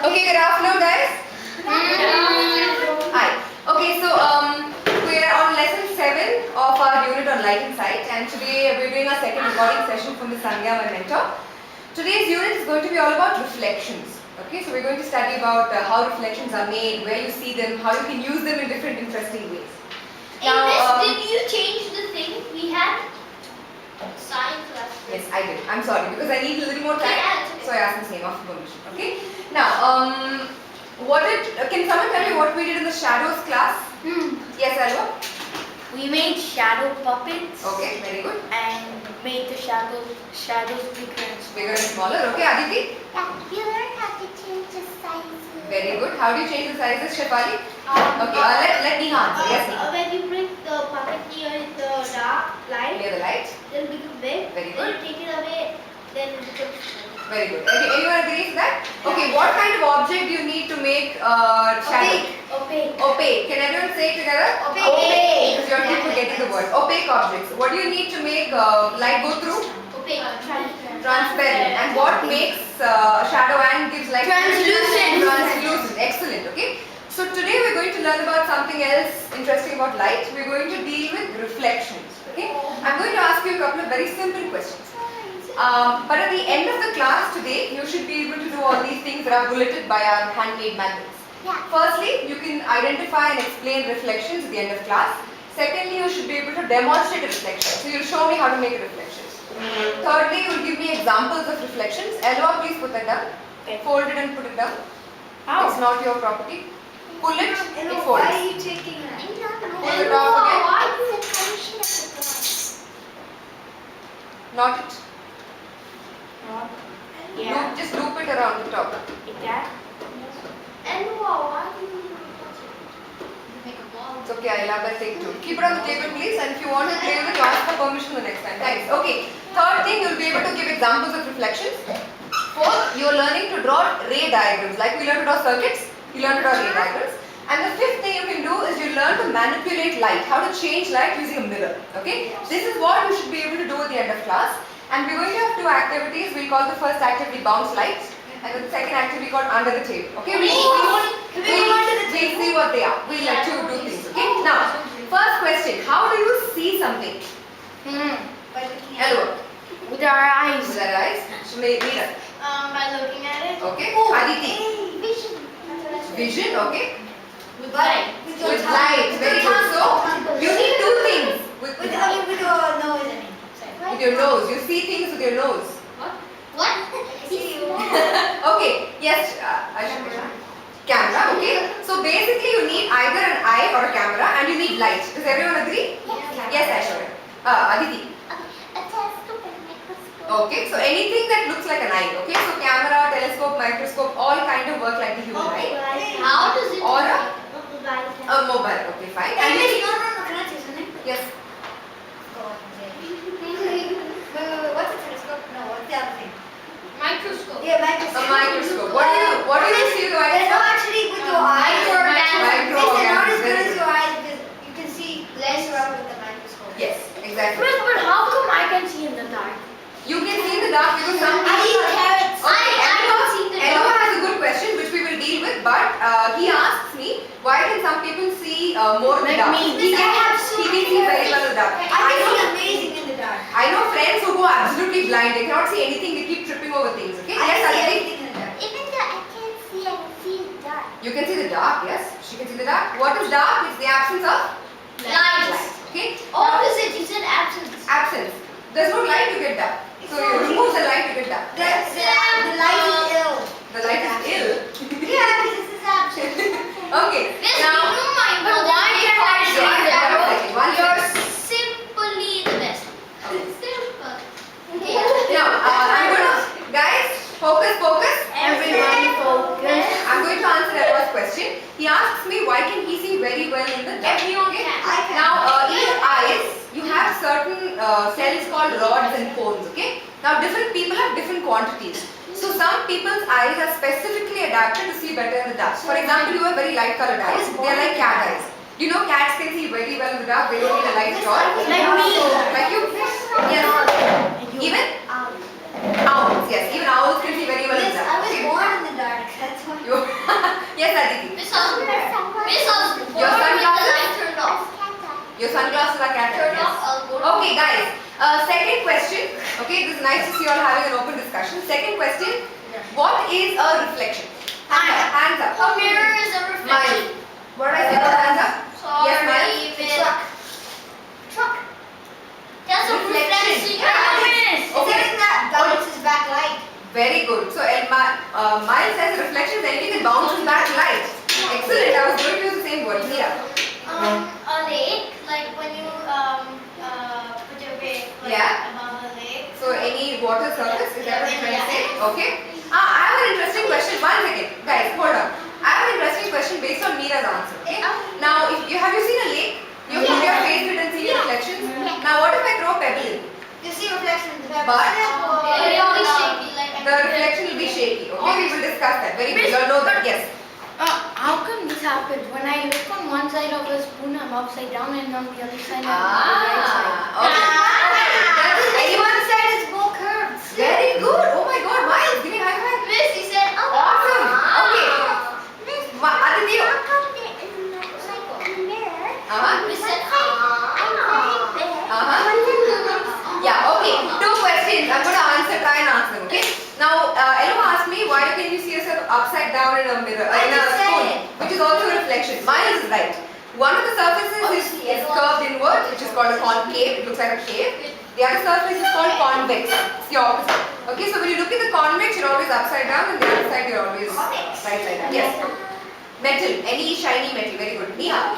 Okay, good afternoon, guys. Hi. Okay, so we are on lesson 7 of our unit on light and sight, and today we're doing our second recording session from Ms. Sangya, my mentor. Today's unit is going to be all about reflections. Okay, so we're going to study about how reflections are made, where you see them, how you can use them in different interesting ways. Now, did you change the thing we had? Science class. Yes, I did. I'm sorry because I need a little more time, Yeah, it's okay. so I asked the same of permission. Okay. Now, can someone tell me what we did in the shadows class? Yes, Alva. We made shadow puppets Okay, very good. and made the shadows bigger and Bigger and smaller. Okay, Aditi. Yeah, you learn how to change the sizes. Very good. How do you change the sizes, Shefali? Um, Okay, let Neha answer. Yes, Neha. When you bring the puppet near the dark light, Near the light. then it becomes big. Very Then good. you take it away, then it becomes small. Very good. Anyone agrees with that? Okay, what kind of object do you need to make shadow? Opaque. Opaque. Can everyone say it together? Opaque. Because you're keep forgetting the word. Opaque objects. What do you need to make light go through? Opaque. Transparent. Transparent. And what makes shadow and gives light? Translucent. Translucent. Excellent. Okay. So today we're going to learn about something else interesting about light. We're going to deal with reflections. Okay. I'm going to ask you a couple of very simple questions. But at the end of the class today, you should be able to do all these things that are bulleted by our handmade magnets. Yeah. Firstly, you can identify and explain reflections at the end of class. Secondly, you should be able to demonstrate a reflection. So you'll show me how to make a reflection. Thirdly, you'll give me examples of reflections. Elva, please put that down. Okay. Fold it and put it down. How? It's not your property. Pull it, it Why folds. are you taking that? I don't know. Pull it off again. Why is the function of the glass? Knot it. Yeah. Just loop it around the top. Like that. And why do you touch it? You make a ball. It's okay, I'll have that take two. Keep it on the table, please. And if you want to play with it, you ask for permission the next time. Thanks. Okay. Third thing, you'll be able to give examples of reflections. Fourth, you're learning to draw ray diagrams. Like we learn to draw circuits, you learn to draw ray diagrams. And the fifth thing you can do is you learn to manipulate light, how to change light using a mirror. Okay? This is what you should be able to do at the end of class. And we're going to have two activities. We'll call the first activity bounce lights, and the second activity called under the table. Okay? We'll see what they are. We'll let you do things. Okay? Now, first question: how do you see something? By looking at Hello. With our eyes. With our eyes. Meera. By looking at it. Okay. Oh, Aditi. vision. Vision. Okay. With light. With your With tongue. light. With Very your good. tongue. So you need two things. With With your nose, I mean. with your nose. You see things with your nose. What? What? See you. Okay. Yes. Aisha. Camera. Okay. So basically, you need either an eye or a camera, and you need light. Does everyone agree? Yes, Aisha. Aditi. A telescope and a microscope. Okay, so anything that looks like an eye, okay? So camera, telescope, microscope, all kind of work like the human eye. How does it Or work? a mobile, okay, fine. And And wait, no, can I say something? yes, Wait, what's a telescope? No, what's the other thing? Microscope. Yeah, a microscope. microscope. What do you see with the They're not microscope? actually with your eyes. Micro They're not as organisms, good very as good. your eyes because you can see less around with the microscope. Yes, exactly. But how come I can see in the dark? You can see in the dark because some I eat people carrots. Okay, I don't see the Elva dark. has a good question which we will deal with, but he asks me why can some people see more in the Like dark? me. He can see very well in the dark. I can see amazing in the dark. I know friends who go absolutely blind. They cannot see anything. They keep tripping over things. Okay? I Yes, can see Aditi. everything in the dark. Even though I can't see, I can see in the dark. You can see the dark. Yes, she can see the dark. What is dark? It's the absence of Light. Okay? Opposite, you said absence. Absence. There's no light to get dark. So you remove the light to get dark. The light is ill. The light is ill. Yeah, because it's absent. Okay. Yes, Now, we don't mind. But why can't I see one the second, dark? one You're second. simply the best. Simple. Okay. Now, I'm gonna, guys, focus. Everybody focus. I'm going to answer Elva's question. He asks me why can he see very well in the dark. Everyone Okay? can. I can. Now, in your eyes, you have certain cells called rods and cones. Okay? Now, different people have different quantities. So, some people's eyes are specifically adapted to see better in the dark. For example, you have very light colored eyes. They are like cat eyes. You know, cats can see very well in the dark. They don't need a light at all. Like me. Like you. Yes. Even owls. Yes. Even owls can see very well in the Yes, dark. I was Okay? born in the dark. That's why. You Yes, Aditi. Miss Osborne. Miss Osborne. Your With the sunglasses? light turned off. Your sunglasses are cat Turn yes. off. I'll go. Okay, guys. Second question. Okay, this is nice to see you all having an open discussion. Second question. What is a reflection? Hands up. A mirror is a Mine. reflection. What did I say about hands up? Yes, Sorry, Miles? Miss. Truck. That's a Reflection. reflection. It's Okay. something that bounces back light. Very good. So, Miles says reflection is anything that bounces back light. Excellent. I was going to use the same word. Mira. A lake, like when you put your weight like, Yeah. above a lake. So, any water surface, is that what you're trying to say? Yeah. Okay. I have an interesting question. 1 second. Guys, hold on. I have an interesting question based on Mira's answer. Okay. Now, if you have you seen a lake? You put your face in it and see your reflections. Now, what if I throw a pebble in? You see reflection in the pebble. But It will be shaky, like the reflection will be shaky. Okay, we will discuss that. Very good. You all know that. Yes. How come this happens? When I look on one side of a spoon, I'm upside down, and on the other side, I'm on the right side. Okay. Anyone said it's both curves. Very good. Oh my God, Miles, give me a high five. Miss, he said, oh. Awesome. Okay. Aditi. How come there is like a mirror? Miss said, Yeah. Okay. 2 questions. I'm going to try and answer them. Okay. Now, Elo asked me why can you see yourself upside down in a mirror, in a spoon, which is also a reflection. Miles is right. One of the surfaces is curved inward, which is called a concave. It looks like a cave. The other surface is called convex. It's the opposite. Okay, so when you look at the convex, you're always upside down, and the other side you're always right side down. Yes. Metal, any shiny metal. Very good. Neha.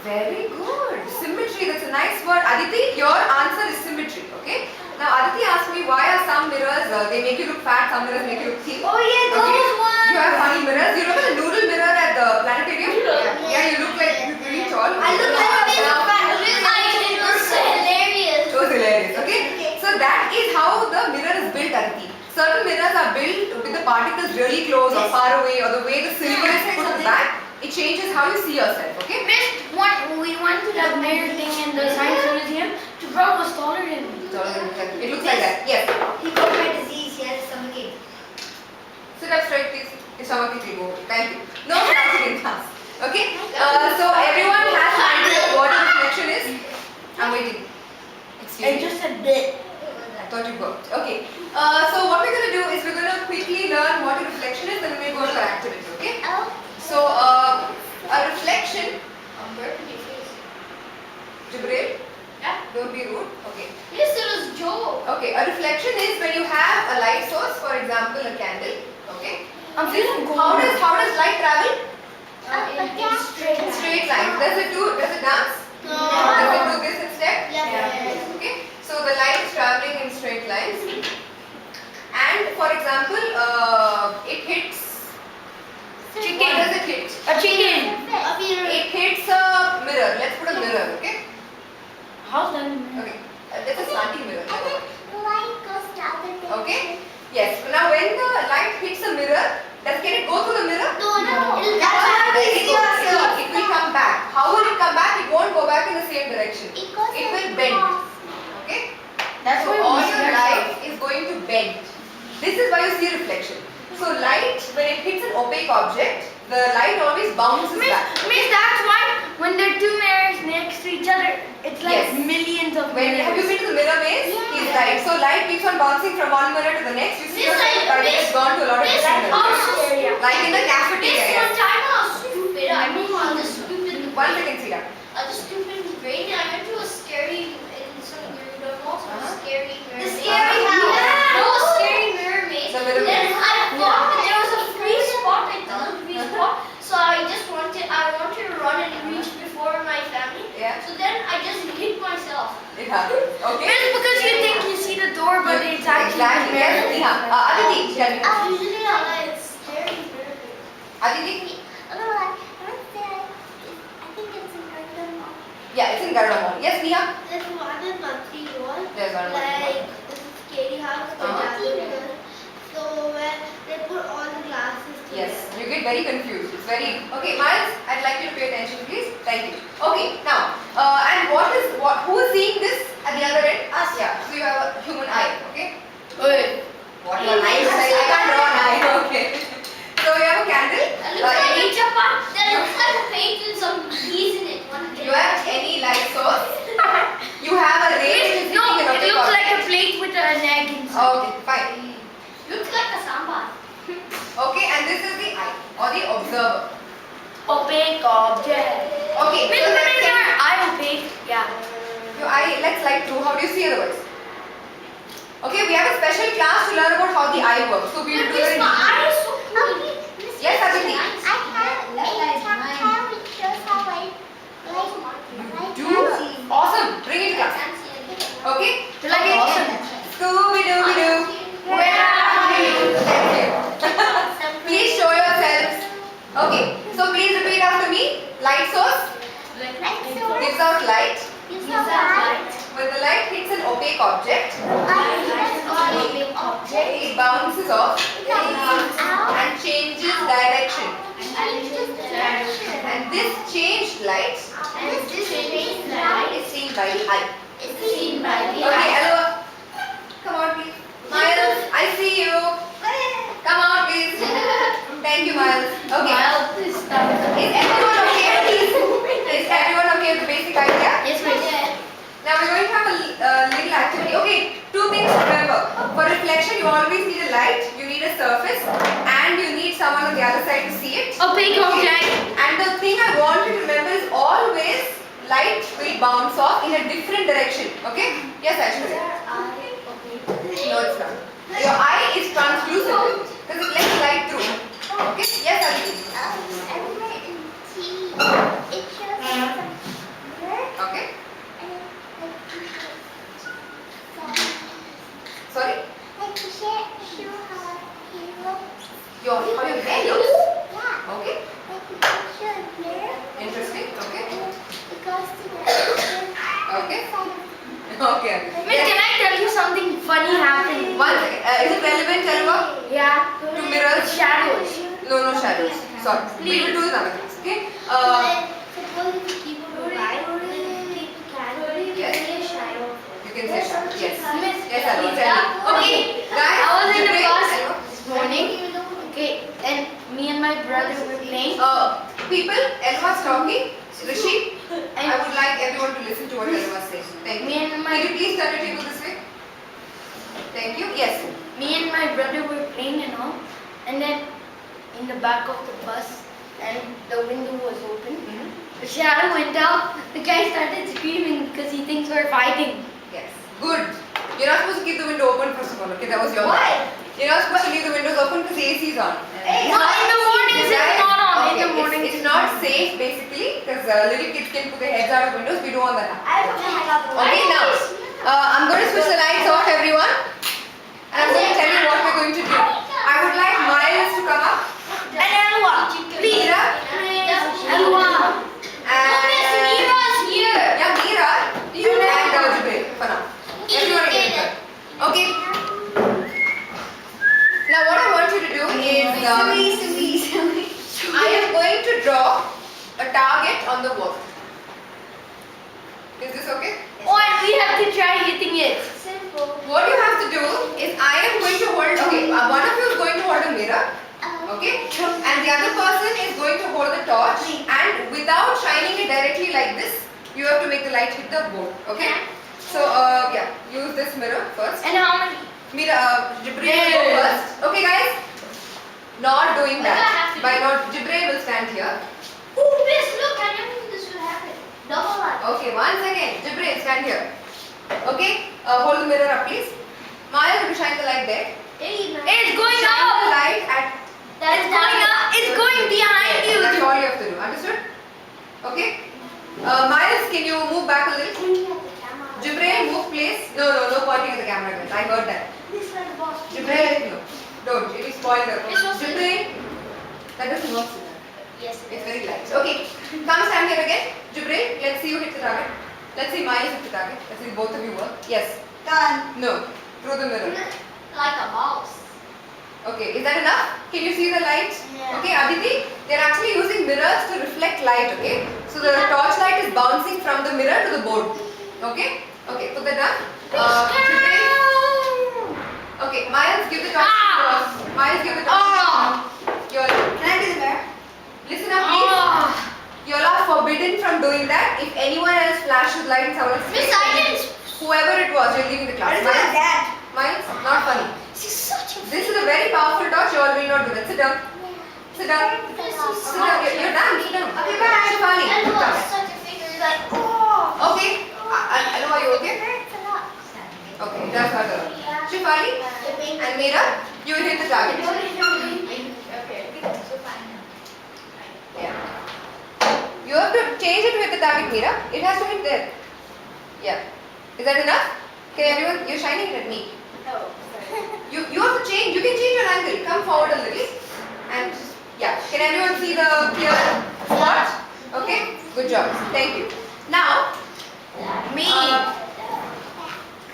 Very good. Symmetry. That's a nice word. Aditi, your answer is symmetry. Okay. Now Aditi asked me why are some mirrors they make you look fat, some mirrors make you look thin. Oh yeah, those ones. You have funny mirrors. You look at the noodle mirror at the planetarium. Yeah, you look like you're really tall. I look like a big fat. it was hilarious. It was hilarious. Okay. So that is how the mirror is built, Aditi. Certain mirrors are built with the particles really close or far away, or the way the silver is put back. It changes how you see yourself. Okay. We went to that mirror thing in the science museum. Jabral was taller than me. It looks like that. Yes. He got my disease. He had a stomachache. Sit up straight, please. Your stomach will go. Thank you. No shouting in class. Okay. So everyone has an idea of what a reflection is. I'm waiting. Excuse I me. just said bit. I thought you burped. Okay. So what we're going to do is we're going to quickly learn what a reflection is, then we'll go to our activity. Okay. So a reflection. Jibril, Yeah. don't be rude. Okay. Yes, it was Joe. Okay. A reflection is when you have a light source, for example, a candle. Okay. I'm feeling cold. How does light travel? In straight. In straight lines. Does it dance? No. Does it do this instead? Yeah. Okay. So the light is traveling in straight lines. And for example, it hits. Chicken. What does it hit? A chicken. It hits a mirror. Let's put a mirror. Okay. How's that? a mirror? Okay. That's a slanting mirror. Light goes the other way. Okay. Yes. Now when the light hits a mirror, can it go through the mirror? No. It will come back. How will it come back? It won't go back in the same direction. It goes It will bend. Okay? That's So why all we your see light is going to bend. This is why you see reflection. So light, when it hits an opaque object, the light always bounces back. Miss, that's why when there are two mirrors next to each other, it's like Yes. millions of When have you mirrors. been to the mirror maze? He's right. So light keeps on bouncing from one mirror to the next. You see Miss, yourself, but it has gone to a lot of Miss, different mirrors. Area. Like in the Miss, cafeteria. one time I was stupid. I mean, on the stupid. 1 second, Sita. The stupid brain. I went to a scary in some mirror. Also a scary mirror. The scary maze. house. No, a scary mirror maze. The mirror Then maze. I thought that there was a free spot. I thought a free spot. So I wanted to run and reach before my family. Yeah. So then I just hit myself. It happens. Okay? Miss, because you think you see the door, but it's actually Exactly. the Yes, mirror. Neha. Aditi, tell me. Usually I like scary mirror maze. Aditi? I think it's in Garden Mall. Yeah, it's in Garuda Mall. Yes, Neha? There's one in Mantri Wall. There's one. Like this is scary house, the Uh-huh. jadugar. So where they put all the glasses together. Yes, you get very confused. It's very okay, Miles. I'd like you to pay attention, please. Thank you. Okay, now, and who is seeing this at the other end? Us. Yeah. So you have a human eye. Okay. Wait. What your eye is like? I can't draw an eye. Okay. So you have a candle. Okay, and this is the eye or the observer. Opaque object. Okay, Wait, so wait, let's wait, get wait. Eye opaque. Yeah. your eye. Let's light through. How do you see otherwise? Okay, we have a special class to learn about how the eye works. So we will do it. My eye is so Yes, Aditi. I have a tactile which shows how I Do awesome. Bring it to class. Okay. Like Okay. awesome. Scooby Dooby Doo. Where are you? Thank you. Please show yourselves. Okay. So please repeat after me. Light source gives out light. When the light hits an opaque object, it bounces off and changes direction. And this changed light is seen by the eye. Okay, hello. Come on, please. Miles, I see you. Come on, please. Thank you, Miles. Okay. Is everyone okay with this? Is everyone okay with the basic idea? Yes, please. Now we're going to have a little activity. Okay, two things to remember. For reflection, you always need a light, you need a surface, and you need someone on the other side to see it. Opaque object. And the thing I want you to remember is always light will bounce off in a different direction. Okay? Yes, Aishwarya. No, it's not. Your eye is translucent because it lets light through. Okay? Yes, Aditi. It shows some mirror Okay. and Sorry. like to show how he looks. How your hair looks. Yeah. Okay. Like we can show a mirror Interesting. Okay. and it goes to the Okay. side of Okay. Wait, can I tell you something funny happened? One second. Is it relevant, Chalva? Yeah. To mirrors? Shadows. No shadows. Sorry. We will do it another class. Okay. You can say shadow. Yes. Yes, Alva. Tell me. Okay. Guys. I was in the Jibri, bus Alva. this morning. Okay, and me and my brother were playing. People, Elva's talking. Rishi, I And would like everyone to listen to what Elva says. Thank me you. and Can you my please turn your table this way? Thank you. Yes. brother were playing and all, and then in the back of the bus, and the window was open. The shadow went out. The guy started screaming because he thinks we're fighting. Yes. Good. You're not supposed to keep the window open first of all. Okay, that was your Why? You're not supposed to leave the windows open because the AC is on. No, in the mornings it's not on. Okay, In the mornings it's not safe basically because little kids can put their heads out of windows. We don't want that happen. I have to hang out the Okay, now I'm going to switch the lights off, everyone, and I'm going to tell you what we're going to do. I would like Miles to come up, And Elwa, please. Meera, Elwa. and here. yeah, Meera, and Jibril for now. Everyone get it. Okay. Now what I want you to do is I am going to draw a target on the wall. Is this okay? Oh, and we have to try hitting it. What you have to do is I am going to hold, okay, one of you is going to hold a mirror, okay, and the other person is going to hold the torch, and without shining it directly like this, you have to make the light hit the board, okay? So, yeah, use this mirror first. And how many? Mira, Jibril will go first. Okay guys, not doing What do I that. have to By do? not, Jibril will stand here. Oh, miss, look, I never knew this would happen. Double one. Okay, one second. Jibril, stand here. Okay, hold the mirror up please. Maya, will shine the light there. It's going Shine the up. light at. It's going up. It's going behind you. That's all you have to do. Understood? Okay. Miles, can you move back a little? Jibril, move please. No, pointing at the camera guys. I heard that. Jibril, no. Don't. It will spoil the. It's so Jibril, that doesn't work. Yes, It's very light. Okay. Come stand here again. Jibril, let's see you hit the target. Let's see Miles hit the target. Let's see both of you work. Yes. Done. No. Through the mirror. Like a mouse. Okay. Is that enough? Can you see the light? Yeah. Okay, Aditi, they're actually using mirrors to reflect light, okay? So the torch light is bouncing from the mirror to the board. Okay? Okay, put that down. Jibril. Okay, Miles, give the torch to us. Miles, give the torch. Yola. Can I do the mirror? Listen up, please. Yola, forbidden from doing that. If anyone else flashes light in someone else's Miss, face, I didn't. whoever it was, you're leaving the What class. is my dad? Miles, not funny. She's such a. This is a very powerful torch. You all will not do that. Sit down. Sit down. Sit down. You're done. Sit down. Okay, bye. Shivani, And come. was such a figure, like, oh. Okay. I know, are you okay? Hurts a lot. Okay, that's not good. Shivani and Meera, you will hit the target. Yeah. You have to change it with the target, Meera. It has to hit there. Yeah. Is that enough? Okay, everyone, you're shining at me. You have to change. You can change your angle. Come forward a little. And yeah. Can everyone see the clear spot? Okay. Good job. Thank you. Now,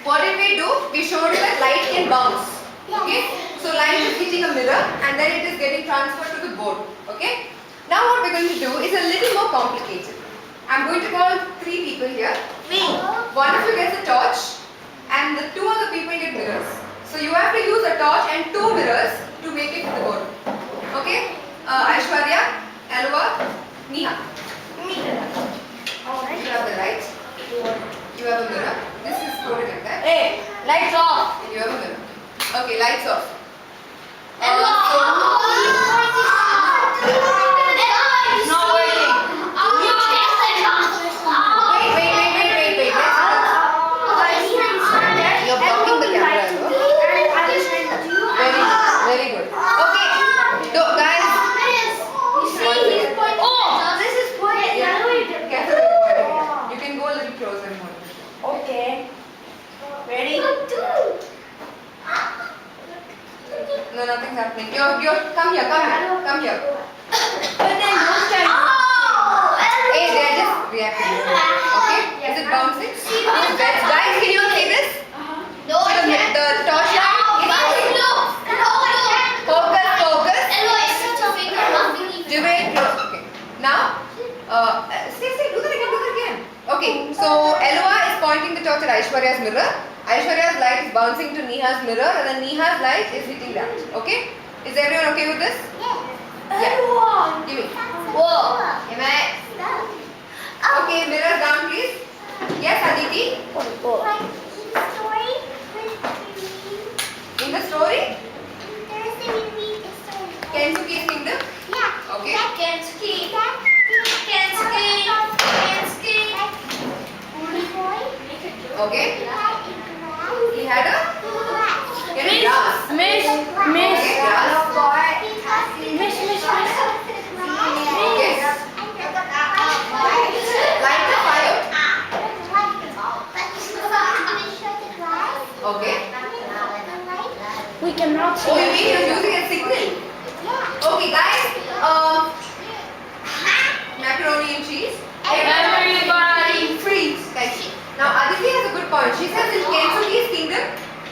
what did we do? We showed you that light can bounce. Okay. So light is hitting a mirror and then it is getting transferred to the board. Okay. Now what we're going to do is a little more complicated. I'm going to call 3 people here. One of you gets a torch and the 2 other people get mirrors. So you have to use a torch and 2 mirrors to make it to the board. Okay? Aishwarya, Alva, Neha. You have the light. You have a mirror. This is coded like that. Hey, lights off. And you have a mirror. Okay, lights off. It's not working. Wait. You're blocking the camera, Alva. Very good. Okay. So, guys, careful with pointing it. You can go a little closer and hold it. Okay. Ready? No, nothing's happening. You're come here. Come here. But then those guys. Hey, they're just reacting. Okay? Is it bouncing? Guys, can you all see this? The torchlight is focus. Jubair, close. Okay. Now, stay. Do that again. Okay. So, Elva is pointing the torch at Aishwarya's mirror. Aishwarya's light is bouncing to Neha's mirror, and then Neha's light is hitting that. Okay? Is everyone okay with this? Yeah. Give me. Am I? Okay, mirror down, please. Yes, Aditi. In the story, Kensuke's kingdom. Okay. Okay. He had a glass. Miss. Okay, glass. Okay. Light the fire. Okay. We cannot see. Oh, you mean you're using a signal? Okay, guys. Macaroni and cheese. Everybody Freeze. Guys. Now Aditi has a good point. She says in Kensuke's kingdom,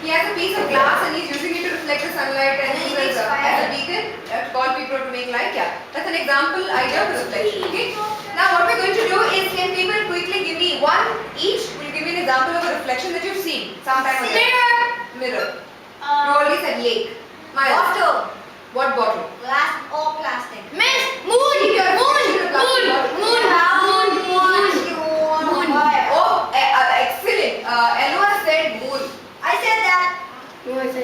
he has a piece of glass and he's using it to reflect the sunlight and use as a beacon to call people to make light. Yeah, that's an example idea for reflection. Okay. Now what we're going to do is, can people quickly give me one each? We'll give you an example of a reflection that you've seen sometime ago. Mirror. You already said lake. Miles. Bottle. What bottle? Glass or plastic. Miss. Moon. Keep your attention to the plastic bottle. Oh, excellent. Elva said moon. I said that.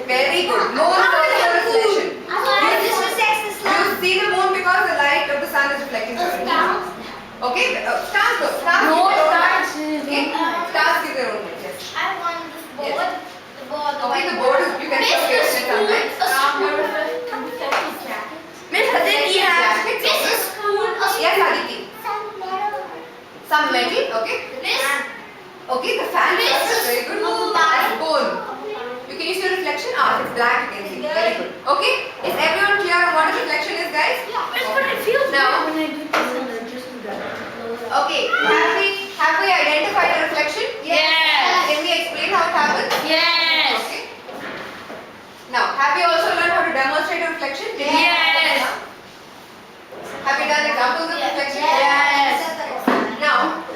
Very good. Moon is also a reflection. This reflects the sun. You see the moon because the light of the sun is reflecting on it. Okay? Stars go. Stars No, give their own light. stars is Okay? Stars give their own light. Yes. I want this board. Yes. The board. Okay, the board is, you can show your sunlight. Miss Aditi has. This is spoon. Yes, Aditi. Some metal. Okay? This. Okay, the fan This is is very good. spoon. That's bone. You can use your reflection. If it's black, you can see. Very good. Okay? Is everyone clear on what a reflection is, guys? Miss, but it feels Now- good when I do this and then just do that. Okay. Have we identified a reflection? Yes. Can we explain how it happens? Yes. Okay. Now, have you also learned how to demonstrate a reflection? Yes. Have you done examples of reflection? Yes. Now,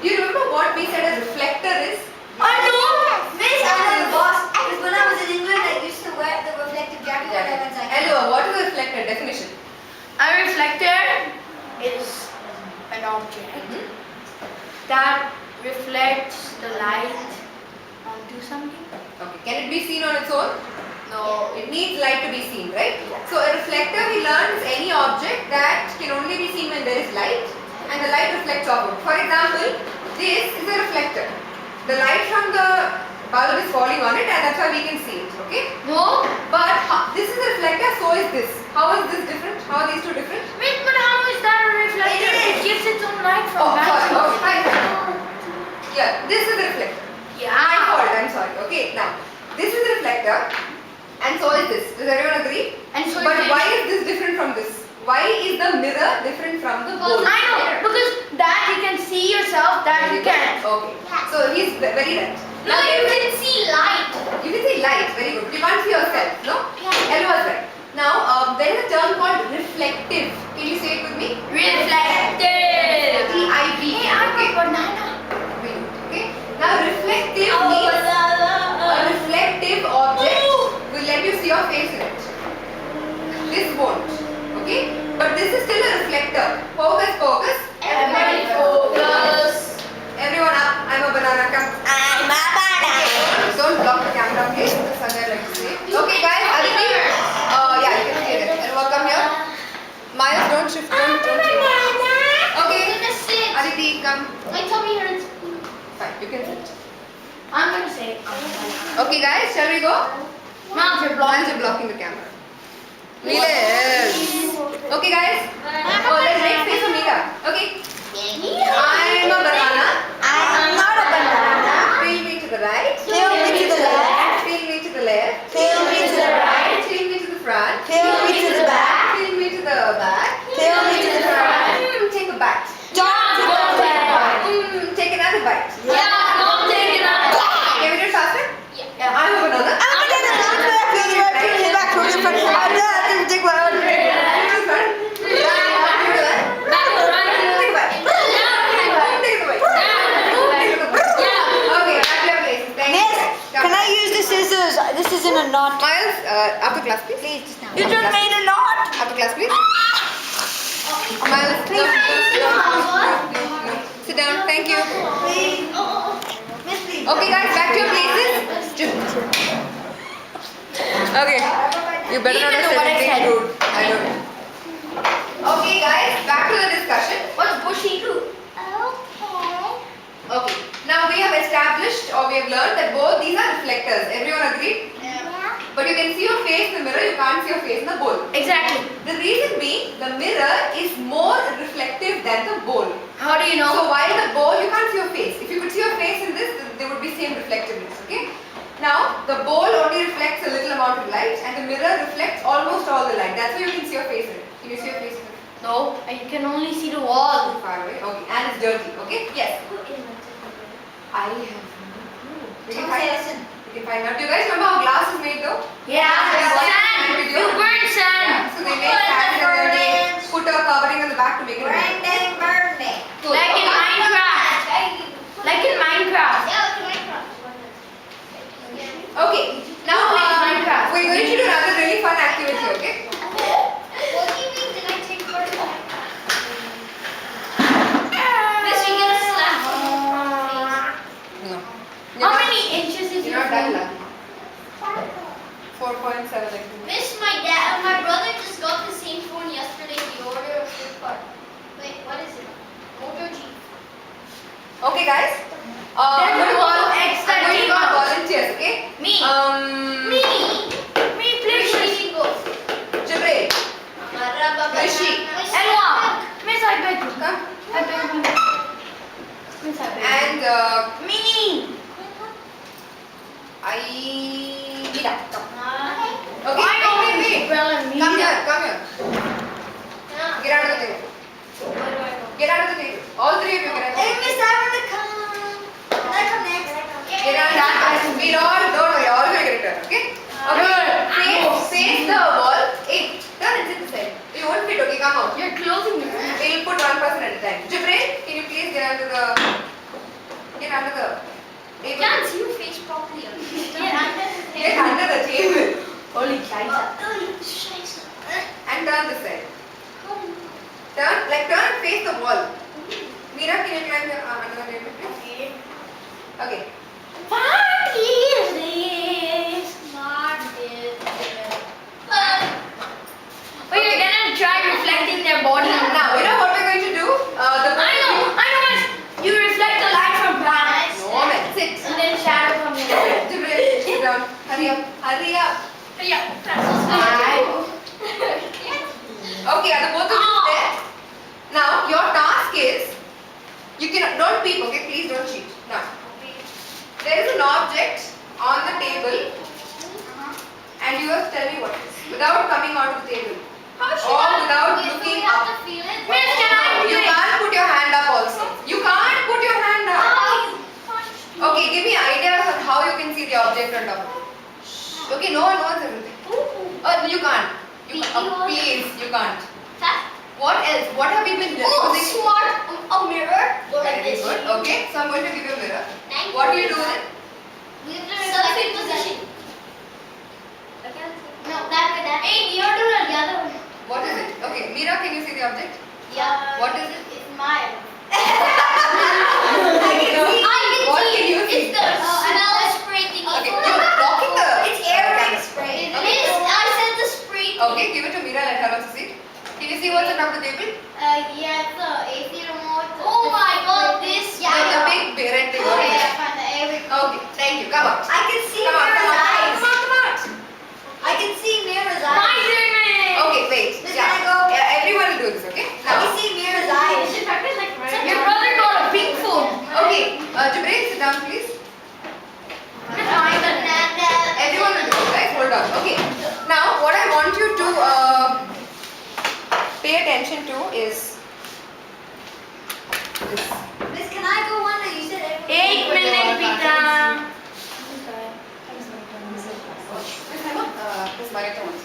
do you remember what we said a reflector is? Miss, I know the boss. Because when I was in England, I used to wear the reflective jacket when I went cycling. Hello, what is a reflector? Definition. A reflector is an object that reflects the light onto something. Okay. Can it be seen on its own? No, it needs light to be seen, right? So a reflector we learned is any object that can only be seen when there is light and the light reflects off it. For example, this is a reflector. The light from the bulb is falling on it and that's why we can see it, okay? No. But this is a reflector, so is this. How is this different? How are these two different? Wait, but how is that a reflector? It gives its own light from Oh, back. sorry. Okay, fine. Yeah, this is the reflector. My Yeah. fault, I'm sorry. Okay, now, this is a reflector and so is this. Does everyone agree? And so But is why it. is this different from this? Why is the mirror different from the bowl? I know, because that you can see yourself, that you can't. Okay, so he's very right. No, Now, you can see light. you can see light, very good. You can't see yourself, no? Yeah. Everyone's right. Now, there is a term called reflective. Can you say it with me? Reflective. T-I-V. Hey, I'm Okay. a banana. Very good. Okay. Now, reflective means a reflective object will let you see your face in it. This won't. Okay? But this is still a reflector. Focus, focus. Everybody focus. Everyone up. I'm a banana. Come. I'm a banana. Don't block the camera, please. That's what I like to say. Okay, guys. Aditi. Yeah, you can see it. Everyone come here. Miles, don't shift. Don't change. Okay. I'm gonna sit. Aditi, come. My tummy hurts. Fine. You can sit. I'm gonna say. Okay, guys. Shall we go? Mom, you're Miles, you're blocking the camera. Nilesh. Okay, guys. Oh, let's make space for Mira. Okay. I'm a banana. I'm not a banana. Feel me to the right. Feel me to the left. Feel me to the left. Feel me to the right. Feel me to the front. Feel me to the back. Feel me to the back. Feel me to the front. Take a bite. Don't Take another bite. Yeah, don't take it out. Can we do it faster? Yeah. I'm a banana. I'm a banana. Feel the right. Feel the back. Feel the front. I'm not take my own. Feel the front. You do that. Back, right. Take a bite. Take a bite. Take a bite. Okay, back to your place. Thank you. Miss, can I use the scissors? This isn't a knot. Miles, after class, please. Please, just now. You just made a knot. After class, please. Miles, no. Sit down. Thank you. Please. Miss, please. Okay, guys, back to your places. Okay. You better not have said anything rude. I don't know. Okay, guys, back to the discussion. What's bushy do? Okay. Okay. Now we have established or we have learned that both these are reflectors. Everyone agreed? Yeah. But you can see your face in the mirror, you can't see your face in the bowl. Exactly. The reason being, the mirror is more reflective than the bowl. How do you know? So while the bowl, you can't see your face. If you could see your face in this, there would be same reflectiveness, okay? Now, the bowl only reflects a little amount of light and the mirror reflects almost all the light. That's why you can see your face in it. Can you see your face in it? No, I can only see the wall. Far away. Okay. And it's dirty, okay? Yes. I have no clue. We can find out. We can find out. Do you guys remember how glass is made though? Yeah, sand. Video? You burn Yeah. sand. So they make sand and then they put a covering on the back to make it. Brandon Burnett. Cool. Like in Okay. Minecraft. Like in Minecraft. Okay. Now Minecraft. we're going to do another really fun activity, okay? What do you mean did I take part of that? Miss, you get a slap on the face. No. How many inches is You're your not that phone? lucky. 4.7 like this. Miss, my brother just got the same phone yesterday. He ordered a Flipkart. Wait, what is it? Moto G. Okay, guys. Then I'm going to we call will extra I'm going to team call up. volunteers, okay? Me. Me, please. Rishi, go. Jibril, Rishi. And what? Miss, I beg you. come. I beg you. Miss, I beg you. And Me. Mira, come. Okay, I know wait. Well, and me. Come here, come here. Yeah. Get out of the table. Where do I go? Get out of the table. All three of you get out of the Hey, table. Miss, I want to come. Can I come next? Get out of the table. We'll all, don't worry, all will get a turn, okay? Okay, face the wall. Hey, turn and sit this side. You won't fit, okay? Come out. You're closing your eyes. We'll put one person at a time. Jibril, can you please get under the table? I can't see your face properly. Get under the table Holy shite. and turn this side. Turn and face the wall. Mira, can you climb under the table, please? Okay. What is this? Not this. Hurry up. Hurry up. Yeah. Okay, are the both of you there? Now, your task is, you can, don't peep, okay? Please don't cheat. Now, there is an object on the table and you have to tell me what it is without coming out of the table. How should Or I? without Yes, looking we have up. to feel it. Miss, you can't put your hand up also. You can't put your hand up. Okay, give me ideas on how you can see the object on top. Okay, no one wants everything. You can't. Please, you can't. What else? What have you been Oh, using? smart. A mirror. Go like Very this. good. Okay, so I'm going to give you a mirror. Thank What do you. you do with it? We have to selfie position. No, that. Hey, you're doing the other one. What is it? Okay, Meera, can you see the object? Yeah. What is it? It's mine. What can you see? It's the smell spray thingy. Okay, you're blocking the. It's air spray. It is. I said the spray. Okay, give it to Meera. Let her also see. Can you see what's on top of the table? Yeah, it's a AC remote. Oh my God, this. The big red thing. Oh Okay. yeah, I found the every. Okay, thank you. Come on. I can see Come on, come Mira's on, eyes. come on, come on. I can see Mira's My eyes. turn. Okay, wait. Miss, Yeah. can I go? Yeah, everyone will do this, okay? I can see Mira's eyes. Your brother got a pink phone. Okay, Jibril, sit down, please. Everyone will do it, right? Hold on. Okay. Now, what I want you to pay attention to is this. Miss, can I go one? You said everyone. 8 minutes, Pita. This Marita wants.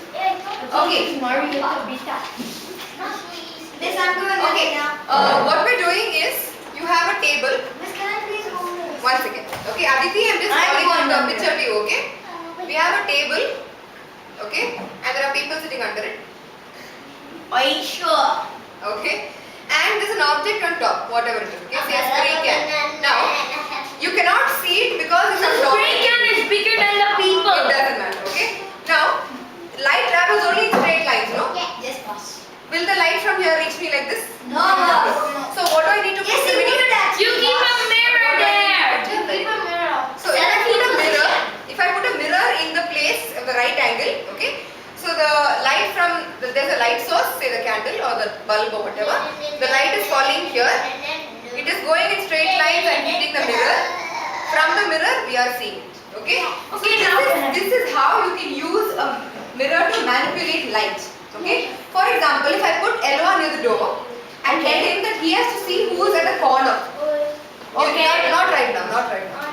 Okay. Mario Pita. Miss, I'm going Okay. now. What we're doing is you have a table. Miss, can I please hold this? One second. Okay, Aditi, I'm just I'm calling going the under. picture to you, okay? We have a table, okay? And there are people sitting under it, Are you sure? okay? And there's an object on top, whatever it is, okay? Say a spray can. Now, you cannot see it because it's The on top. spray can is bigger than the people. It doesn't matter, okay? Now, light travels only in straight lines, no? Yes, boss. Will the light from here reach me like this? No, boss. So what do I need to Yes, put you in the put middle? it at. You keep a mirror there. So if I put a mirror in the place of the right angle, okay? So the light from, there's a light source, say the candle or the bulb or whatever. The light is falling here. It is going in straight lines and hitting the mirror. From the mirror, we are seeing it, okay? Okay, So now- this is how you can use a mirror to manipulate light, okay? For example, if I put Elva near the door and tell him that he has to see who's at the corner. Okay. Not right now, not right now.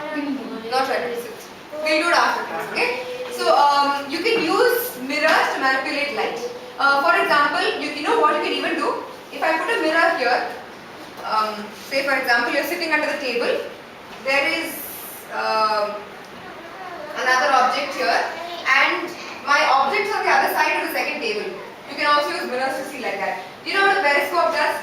Not right now. We'll do it after class, okay? So you can use mirrors to manipulate light. For example, you know what you can even do? If I put a mirror here, say for example you're sitting under the table, there is another object here and my object's on the other side of the second table. You can also use mirrors to see like that. Do you know what a periscope does?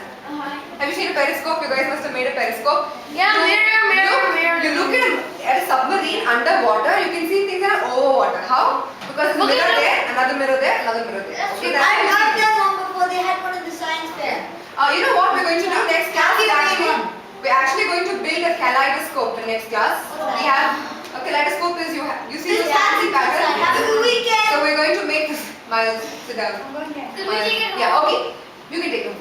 Have you seen a periscope? You guys must have made a periscope. Yeah, mirror. You look at a submarine underwater, you can see things that are over water. How? Because there's a mirror there, another mirror there, another mirror there. Okay, that's I've how you see. done one before. They had one at the science fair. You know what we're going to do next class? Yeah. We're actually going to build a kaleidoscope in next class. We have a kaleidoscope is you see the fancy pattern. Have a good weekend. So we're going to make this. Miles, sit down. Could we take it Yeah, okay. You can take them.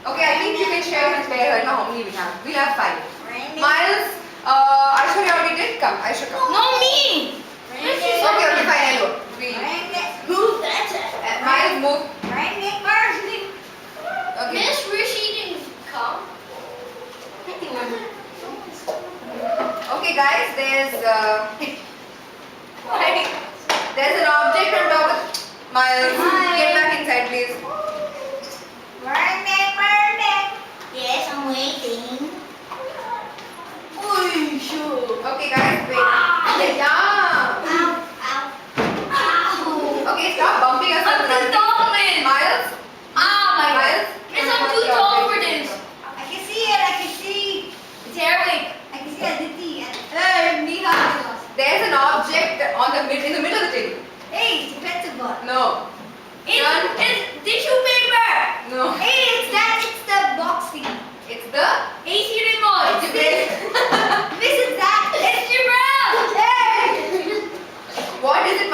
Okay, I think you can share and spare. I don't know how many we have. We have 5. Miles, Aishwarya already did. Come, Aishwarya come. No, me. Okay, fine. Hello. Move that. Miles, move. Okay. Miss Rishi didn't come. Okay, guys. There's an object on top of Miles. Get back inside, please. Yes, I'm waiting. Okay, guys. Wait. Yeah. Okay, stop bumping us I'm on too the tall, Miss. Miles. My Miles. Miss, I'm too tall for this. I can see it. I can see. It's Airwick. I can see Aditi. There's an object in the middle of the table. Hey, it's a pencil box. No. It's tissue paper. No. Hey, it's that. It's the box thing. It's the AC remote. Jibril. This is that. It's Jibril. Hey. What is it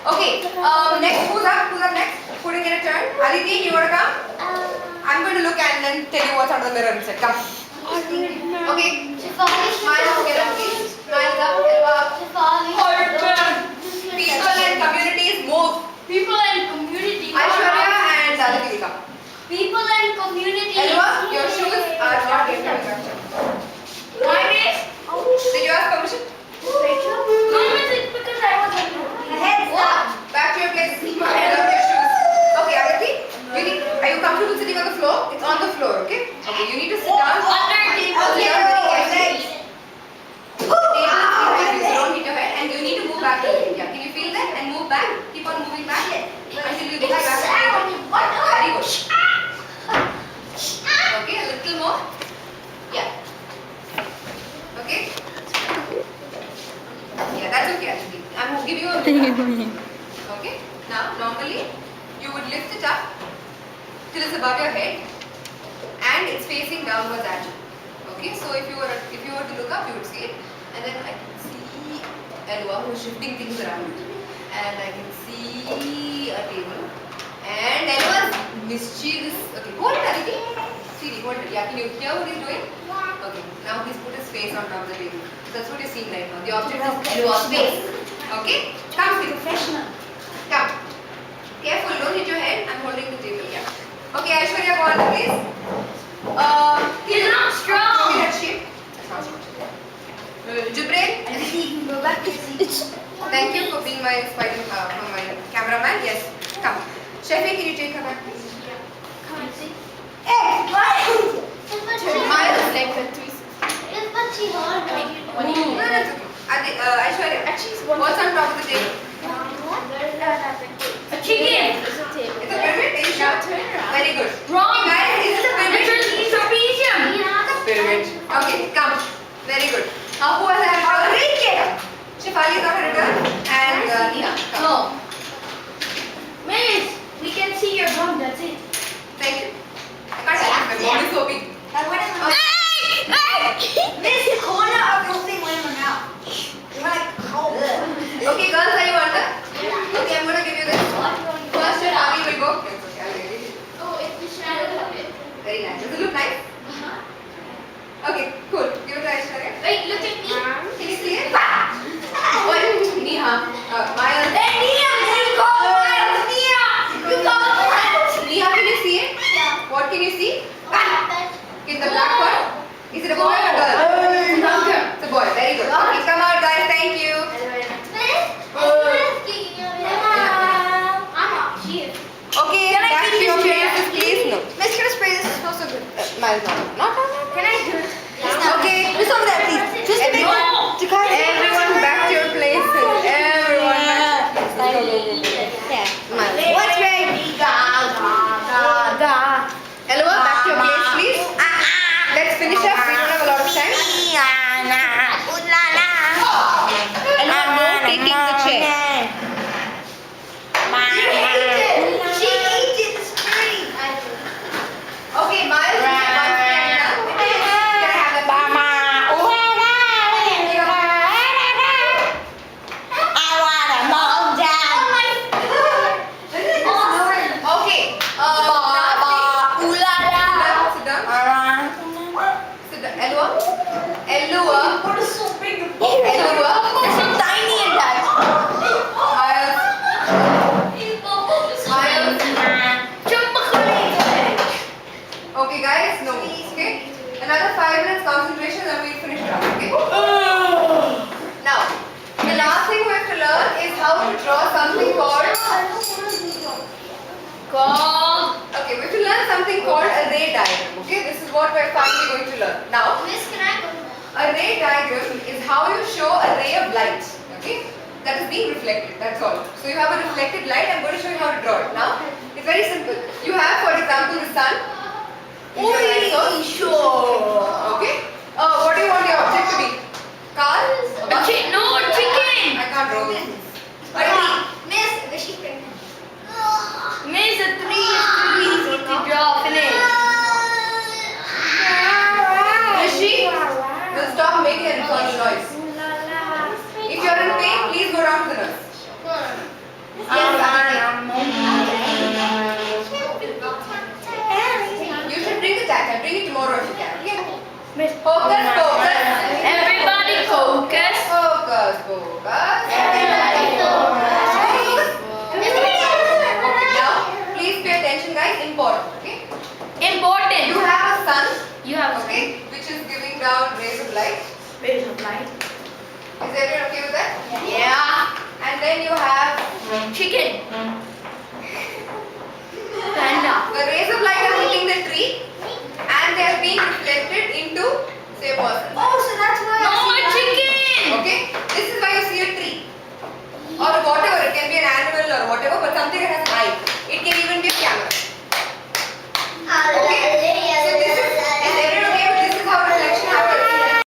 Okay, next, who's up? Who's up next? Who didn't get a turn? Aditi, you wanna come? I'm going to look and then tell you what's under the mirror instead. Come. Okay. Smile together, please. Smile up, elbow up. People and communities move. People and community. Aishwarya and Aditi will come. People and community. Elbow, your shoes are not yet coming back. Why, miss? Did you ask permission? No, miss, it's because I was Heads up. Back to your place. Hands up your shoes. Okay, Aditi, are you comfortable sitting on the floor? It's on the floor, okay? Okay, you need to sit down. under table. Okay, very carefully. Table is behind you, so don't hit your head, and you need to move back a little. Yeah, can you feel that? And move back. Keep on moving back until you get back to the table. Very good. Okay, a little more. Yeah. Okay. Yeah, that's okay. Actually, I'm giving you a minute. Okay. Now, normally you would lift it up till it's above your head, and it's facing downwards at you. Okay. So if you were to look up, you would see it, and then I can see Elva who is shifting things around, and I can see a table, and Elva's mischievous. Okay, hold it, Aditi. See, hold it. Yeah, can you hear what he's doing? Okay. Now he's put his face on top of the table. So that's what you're seeing right now. The object is Elva's face. Okay. Come, sit. Professional. Come. Careful, don't hit your head. I'm holding the table. Yeah. Okay, Aishwarya, go on, please. He's not strong. Give me that shape. That's not strong. Jibril, Aditi, go back to your seat. thank you for being my my cameraman. Yes. Come. Shafi, can you take her back, please? Hey, what? Miles, like that, please. No, no, it's okay. Aishwarya, what's on top of the table? A chicken. It's a pyramid. Are you sure? Very good. Wrong. Guys, is it a pyramid? It's a trapezium. Pyramid. Okay, come. Very good. Now, who has a hand? Shefali got her return. And Neha. Come. No. Miss, we can see your bum, that's it. Thank you. I can't see my mom is so big. Miss, the corner of your thing went in my mouth. You were like, oh. Okay, girls, are you under? Okay, I'm going to give you this. First, Shefali will go. Yes, okay, I'll get it. Oh, it's the shadow of it. Very nice. Does it look nice? Okay, cool. Give it to Aishwarya. Wait, look at me. Can you see it? What? Neha. Maya. Neha, can you see it? Yeah. What can you see? In the black one? Is it a boy or a girl? It's a boy. Very good. Okay, come out, guys. Thank you. I'm not here. Okay, back to your places, please. No. Miss, can I spray this? It smells so good. Miles, no. Can I do it? Okay. Just over there, please. Just a bit. Everyone back to your places. Everyone back to your places. Go. Miles. What's ready? Elva, back to your place, please. Let's finish up. We don't have a lot of time. Elva, no taking the chair. She ate it. It's pretty. Okay, Miles, can I have that? Okay. Sit down. Sit down. Elua. What is so big? Elua. It's so tiny and that. Miles. Okay, guys. No. Okay. Another 5 minutes concentration, then we'll finish it up. Okay. Now, the last thing we have to learn is how to draw something called. Okay, we have to learn something called a ray diagram. Okay, this is what we're finally going to learn. Now, Miss, can I go? a ray diagram is how you show a ray of light. Okay, that is being reflected. That's all. So you have a reflected light. I'm going to show you how to draw it. Now, it's very simple. You have, for example, the sun. Is your light source. Okay. What do you want your object to be? Car? A bus? No, chicken. I can't draw this. Miss, is she pregnant? Miss, a 3 is too easy to draw. Finish. Rishi will stop making a noise. If you're in pain, please go down to the nurse. Focus, focus. Everybody focus. Focus, focus. Okay, now please pay attention, guys. Important, okay? Important. You have a sun, You have okay, which is giving down rays of light. Rays of light. Is everyone okay with that? Yeah. And then you have Chicken. Panda. the rays of light are hitting the tree and they are being reflected into, say, a person.